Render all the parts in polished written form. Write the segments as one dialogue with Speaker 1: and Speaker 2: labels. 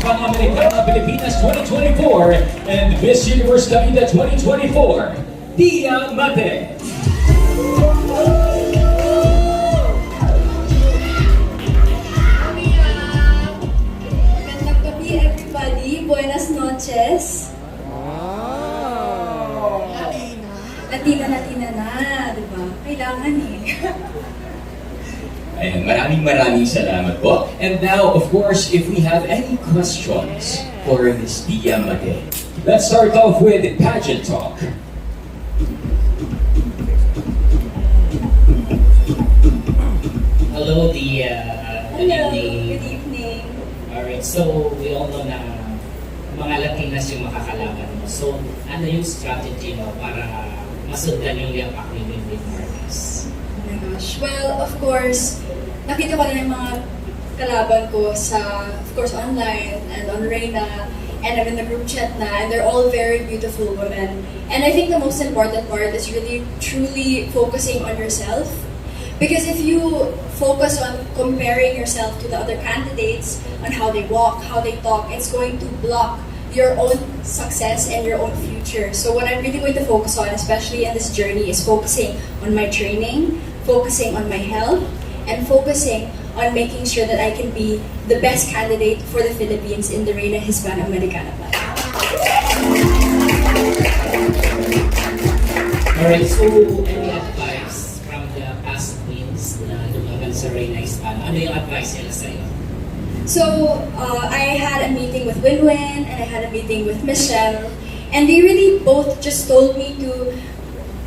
Speaker 1: Hispanoamericana Filipinas 2024 and Miss Universe Canada 2024, Tia Mate.
Speaker 2: Magandang gabi, everybody. Buenas noches. Latina na, di ba? Kailangan eh.
Speaker 1: And maraming salamat po. And now, of course, if we have any questions for Miss Tia Mate, let's start off with pageant talk.
Speaker 3: Hello, Tia. Good
Speaker 2: Hello,
Speaker 3: evening.
Speaker 2: good evening.
Speaker 3: Alright, so we all know na mga Latinas yung makakalaban mo. So, ano yung strategy mo para masundan yung liyapak ni Winwin Marquez?
Speaker 2: Oh my gosh. Well, of course, nakita ko na yung mga kalaban ko sa, of course, online and on Reina, and I'm in the group chat na, and they're all very beautiful women. And I think the most important part is really, truly focusing on yourself. Because if you focus on comparing yourself to the other candidates, on how they walk, how they talk, it's going to block your own success and your own future. So what I'm really going to focus on, especially in this journey, is focusing on my training, focusing on my health, and focusing on making sure that I can be the best candidate for the Philippines in the Reina Hispanoamericana platform.
Speaker 3: Alright, so any advice from the past queens na lumaban sa Reina Hispano? Ano yung advice nila sa'yo?
Speaker 2: So I had a meeting with Winwin and I had a meeting with Michelle, and they really both just told me to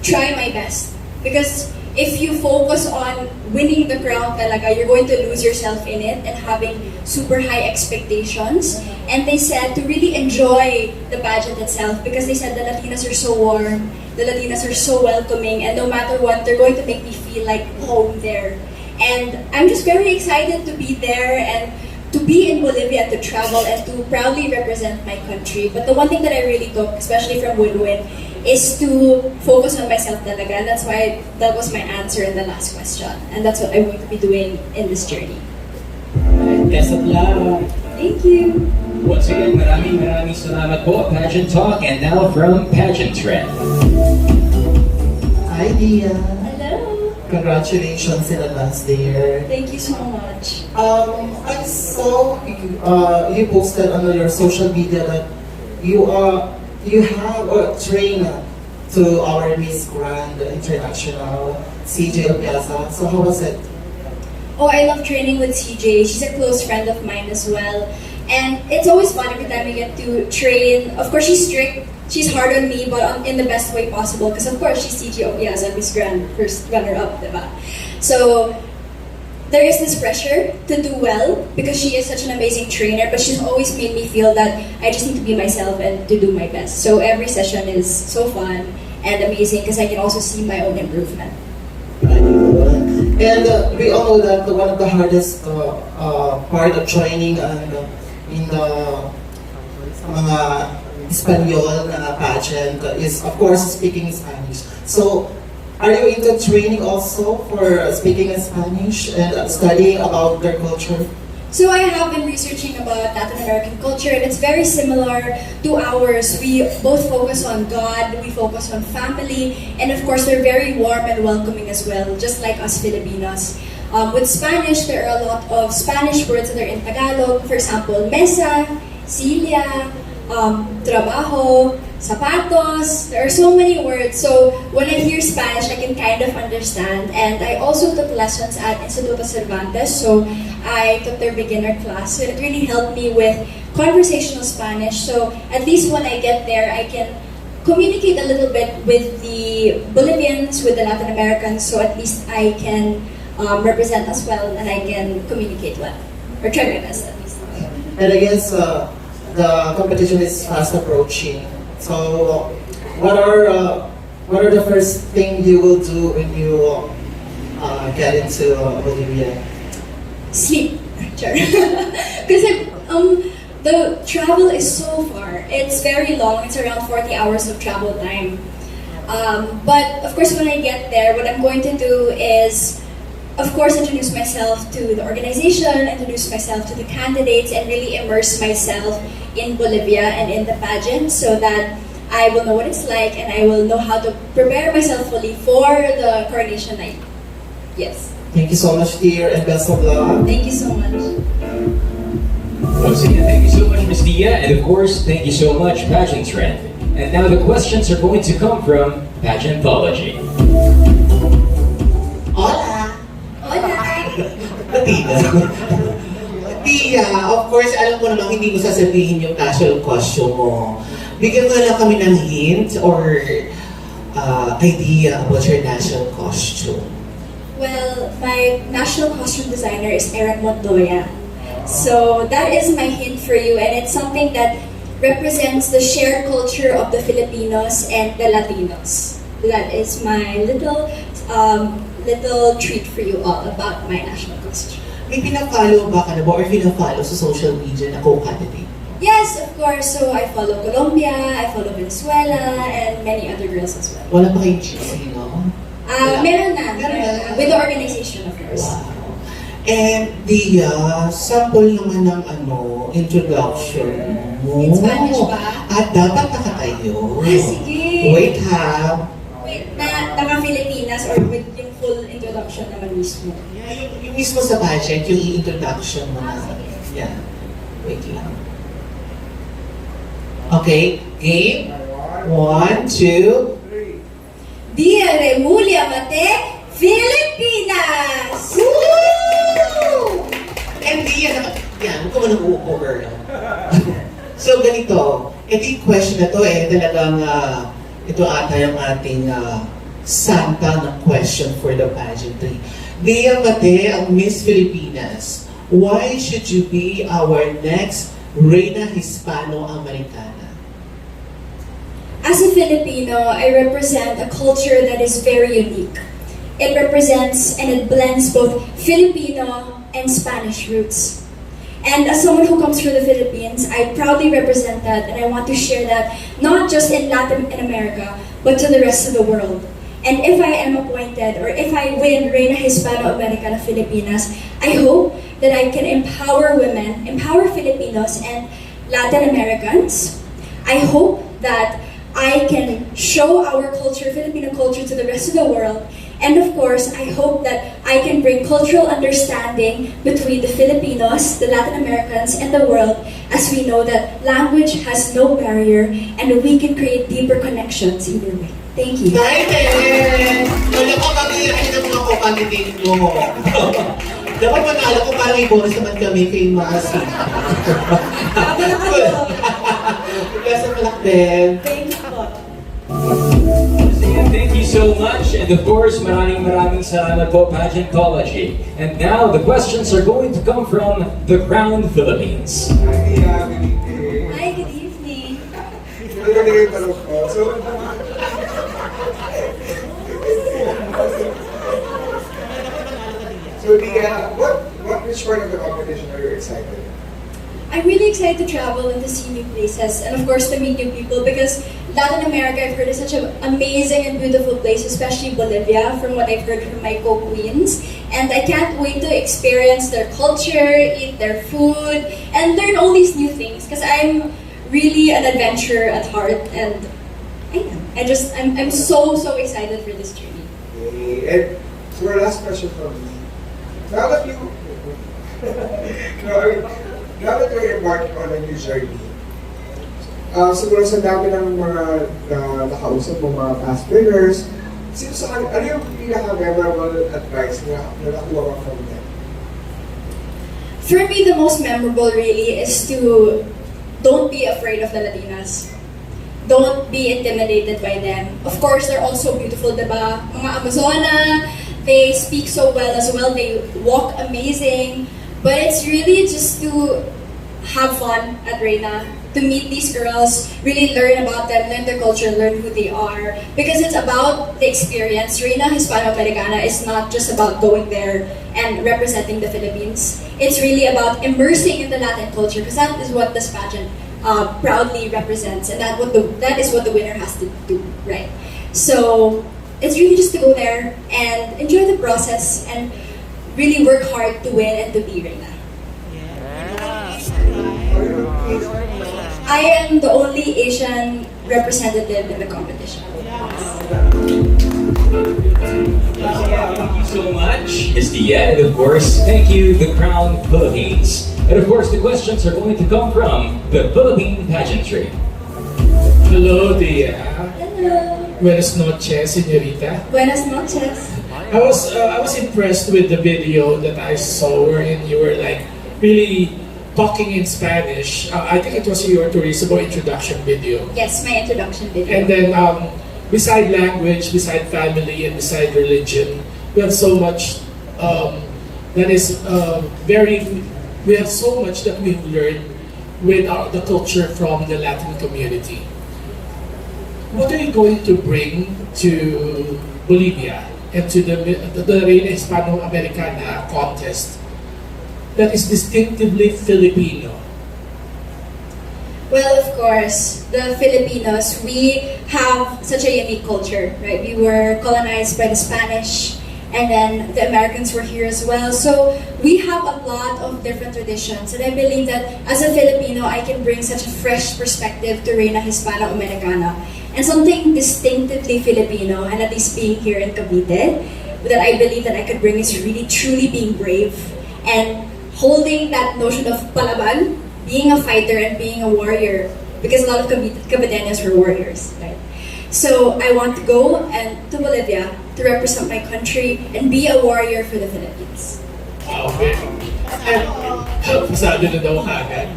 Speaker 2: try my best. Because if you focus on winning the crown talaga, you're going to lose yourself in it and having super high expectations. And they said to really enjoy the pageant itself, because they said the Latinas are so warm, the Latinas are so welcoming, and no matter what, they're going to make me feel like home there. And I'm just very excited to be there and to be in Bolivia, to travel and to proudly represent my country. But the one thing that I really took, especially from Winwin, is to focus on myself talaga. And that's why that was my answer in the last question. And that's what I'm going to be doing in this journey.
Speaker 3: Best of luck!
Speaker 2: Thank you!
Speaker 1: Once again, maraming salamat po, Pageant Talk. And now from Pageant Trend.
Speaker 4: Hi, Dia.
Speaker 2: Hello!
Speaker 4: Congratulations in advance there.
Speaker 2: Thank you so much.
Speaker 4: I saw you posted on your social media that you have a train to our Miss Grand International CJ Piazza. So how was it?
Speaker 2: Oh, I love training with CJ. She's a close friend of mine as well. And it's always fun every time we get to train. Of course, she's strict. She's hard on me, but in the best way possible. Because of course, she's CJ Opiaza, Miss Grand, first runner-up, diba? So, there is this pressure to do well because she is such an amazing trainer, but she's always made me feel that I just need to be myself and to do my best. So every session is so fun and amazing because I can also see my own improvement.
Speaker 4: And we all know that one of the hardest part of training and in the mga Espanol na pageant is of course speaking Spanish. So are you into training also for speaking in Spanish and studying about their culture?
Speaker 2: So I have been researching about Latin American culture, and it's very similar to ours. We both focus on God, we focus on family, and of course they're very warm and welcoming as well, just like us Filipinos. With Spanish, there are a lot of Spanish words that are in Tagalog. For example, mesa, silya, trabajo, zapatos. There are so many words. So when I hear Spanish, I can kind of understand. And I also took lessons at Instituto Cervantes. So I took their beginner class. So it really helped me with conversational Spanish. So at least when I get there, I can communicate a little bit with the Bolivians, with the Latin Americans. So at least I can represent as well, and I can communicate well, or try my best at least.
Speaker 4: And I guess the competition is fast approaching. So, what are the first thing you will do when you get into Bolivia?
Speaker 2: Sleep, sure. Because the travel is so far. It's very long. It's around 40 hours of travel time. But of course, when I get there, what I'm going to do is of course, introduce myself to the organization, introduce myself to the candidates, and really immerse myself in Bolivia and in the pageant so that I will know what it's like and I will know how to prepare myself fully for the coronation night. Yes.
Speaker 4: Thank you so much, dear, and best of luck.
Speaker 2: Thank you so much.
Speaker 1: Once again, thank you so much, Ms. Dia, and of course, thank you so much, Pageant Trend. And now the questions are going to come from Pageantology.
Speaker 4: Hola!
Speaker 2: Hola!
Speaker 4: Tia. Tia, of course, alam ko naman hindi mo sasabihin yung casual costume mo. Bigyan mo na lang kami ng hint or idea about your national costume.
Speaker 2: Well, my national costume designer is Eric Montoya. So that is my hint for you, and it's something that represents the shared culture of the Filipinos and the Latinos. That is my little treat for you all about my national costume.
Speaker 4: May pina-follow ba ka na ba or pina-follow sa social media na co-candidate?
Speaker 2: Yes, of course. So I follow Colombia, I follow Venezuela, and many other girls as well.
Speaker 4: Wala pa kayong GC, no?
Speaker 2: Meron na. With the organization, of course.
Speaker 4: Wow. And the sample naman ng introduction mo.
Speaker 2: In Spanish ba?
Speaker 4: At dapat nakatayo.
Speaker 2: Sige.
Speaker 4: Wait ha.
Speaker 2: Wait, naka-Filipinas or with yung full introduction naman mismo?
Speaker 4: Yeah, yung mismo sa pageant, yung introduction mo na. Yeah. Wait lang. Okay, game. 1, 2.
Speaker 2: Dia Remulia Mate, Filipinas!
Speaker 4: Woo! And yan, huwag ka man nang uupo, girl. So, ganito. Ito yung question na to talagang ito ata yung ating santa na question for the pageantry. Dia Mate, ang Miss Filipinas, why should you be our next Reina Hispanoamericana?
Speaker 2: As a Filipino, I represent a culture that is very unique. It represents and it blends both Filipino and Spanish roots. And as someone who comes from the Philippines, I proudly represent that, and I want to share that not just in Latin America, but to the rest of the world. And if I am appointed, or if I win Reina Hispanoamericana Filipinas, I hope that I can empower women, empower Filipinos and Latin Americans. I hope that I can show our culture, Filipino culture, to the rest of the world. And of course, I hope that I can bring cultural understanding between the Filipinos, the Latin Americans, and the world, as we know that language has no barrier and we can create deeper connections either way. Thank you.
Speaker 4: Titan! Wala ko kami ng mga co-candidate mo. Dapat manalo ko parang i-bonus naman kami kay mga sita.
Speaker 2: Tama na kayo.
Speaker 4: Kasi malak din.
Speaker 2: Thank you po.
Speaker 1: Thank you so much, and of course, maraming salamat po, Pageantology. And now, the questions are going to come from the Crown Philippines.
Speaker 2: Hi, good evening.
Speaker 5: Which part of the competition are you excited?
Speaker 2: I'm really excited to travel and to see new places, and of course to meet new people, because Latin America, I've heard, is such an amazing and beautiful place, especially Bolivia, from what I've heard from my co-queens. And I can't wait to experience their culture, eat their food, and learn all these new things, because I'm really an adventurer at heart, and I'm so excited for this journey.
Speaker 5: Okay. And so our last question from me. Now that you're embarking on a new journey, siguro sa dami ng mga nakausap mo, mga past winners, ano yung pinaka-memorable advice na nakuha ka from them?
Speaker 2: For me, the most memorable really is to don't be afraid of the Latinas. Don't be intimidated by them. Of course, they're also beautiful, diba? Mga Amazona, they speak so well, they walk amazing. But it's really just to have fun at Reina, to meet these girls, really learn about them, learn their culture, learn who they are. Because it's about the experience. Reina Hispanoamericana is not just about going there and representing the Philippines. It's really about immersing in the Latin culture, because that is what this pageant proudly represents, and that is what the winner has to do, right? So it's really just to go there and enjoy the process and really work hard to win and to be Reina. I am the only Asian representative in the competition.
Speaker 1: Thank you so much, Miss Dia, and of course, thank you, the Crown Philippines. And of course, the questions are going to come from the Philippine pageantry.
Speaker 6: Hello, Dia.
Speaker 2: Hello.
Speaker 6: Buenas noches, señorita.
Speaker 2: Buenas noches.
Speaker 6: I was impressed with the video that I saw wherein you were like really talking in Spanish. I think it was your Turismo introduction video.
Speaker 2: Yes, my introduction video.
Speaker 6: And then beside language, beside family, and beside religion, we have so much that is we have so much that we've learned with the culture from the Latin community. What are you going to bring to Bolivia and to the Reina Hispanoamericana contest that is distinctively Filipino?
Speaker 2: Well, of course, the Filipinos, we have such a unique culture, right? We were colonized by the Spanish, and then the Americans were here as well. So we have a lot of different traditions, and I believe that as a Filipino, I can bring such a fresh perspective to Reina Hispanoamericana. And something distinctively Filipino, and at least being here in Cavite, that I believe that I could bring is really truly being brave and holding that notion of palaban, being a fighter and being a warrior, because a lot of Caviteños were warriors, right? So I want to go to Bolivia to represent my country and be a warrior for the Philippines.
Speaker 6: Okay. And pasado na daw kagad.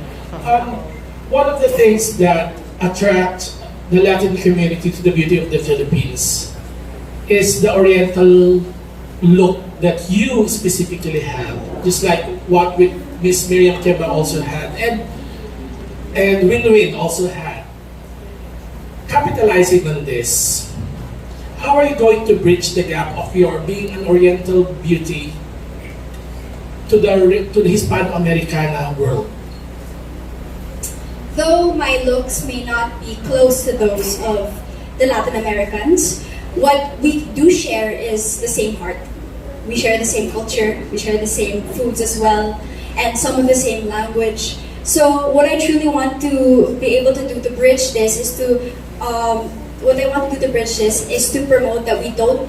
Speaker 6: One of the things that attract the Latin community to the beauty of the Philippines is the Oriental look that you specifically have, just like what Miss Miriam Keba also had, and Win-Win also had. Capitalizing on this, how are you going to bridge the gap of your being an Oriental beauty to the Hispano-Americana world?
Speaker 2: Though my looks may not be close to those of the Latin Americans, what we do share is the same heart. We share the same culture, we share the same foods as well, and some of the same language. So what I truly want to be able to do to bridge this is to promote that we don't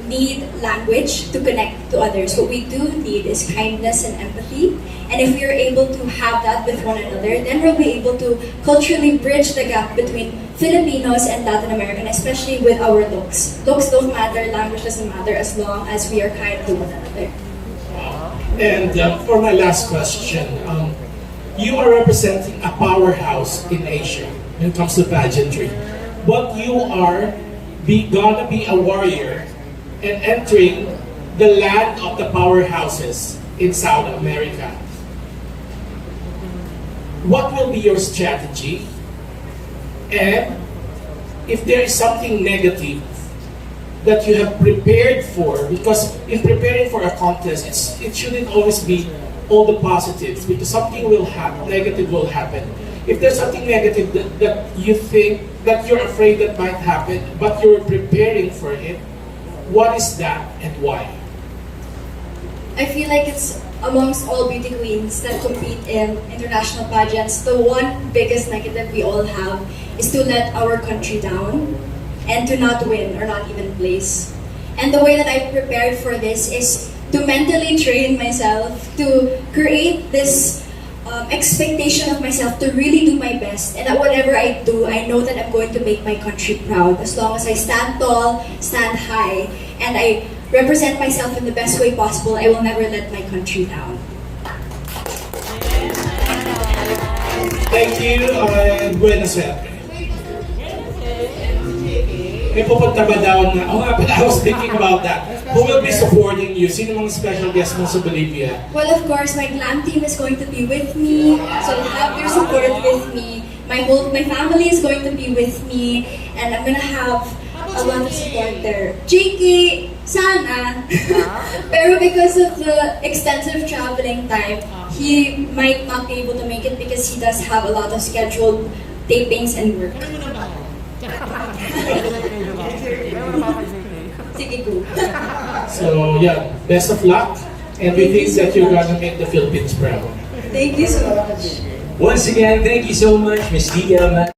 Speaker 2: need language to connect to others. What we do need is kindness and empathy. And if we are able to have that with one another, then we'll be able to culturally bridge the gap between Filipinos and Latin American, especially with our looks. Looks don't matter, language doesn't matter as long as we are kind to one another.
Speaker 6: And for my last question, you are representing a powerhouse in Asia when it comes to pageantry, but you are gonna be a warrior and entering the land of the powerhouses in South America. What will be your strategy? And if there is something negative that you have prepared for, because in preparing for a contest, it shouldn't always be all the positives, because something will happen, negative will happen. If there's something negative that you think, that you're afraid that might happen, but you're preparing for it, what is that and why?
Speaker 2: I feel like it's amongst all beauty queens that compete in international pageants, the one biggest negative we all have is to let our country down and to not win or not even place. And the way that I prepared for this is to mentally train myself, to create this expectation of myself to really do my best, and that whatever I do, I know that I'm going to make my country proud as long as I stand tall, stand high, and I represent myself in the best way possible. I will never let my country down.
Speaker 6: Thank you, and buena suerte. May pupunta ba daw na, I was thinking about that. Who will be supporting you? Sino mga special guest mo sa Bolivia?
Speaker 2: Well, of course, my glam team is going to be with me, so I'll have your support with me. My family is going to be with me, and I'm gonna have a lot of support there. JK, sana. Pero because of the extensive traveling time, he might not be able to make it because he does have a lot of scheduled tapings and work. Sige, go.
Speaker 6: So yeah, best of luck. And we think that you're gonna make the Philippines proud.
Speaker 2: Thank you so much.
Speaker 1: Once again, thank you so much, Ms. Dia.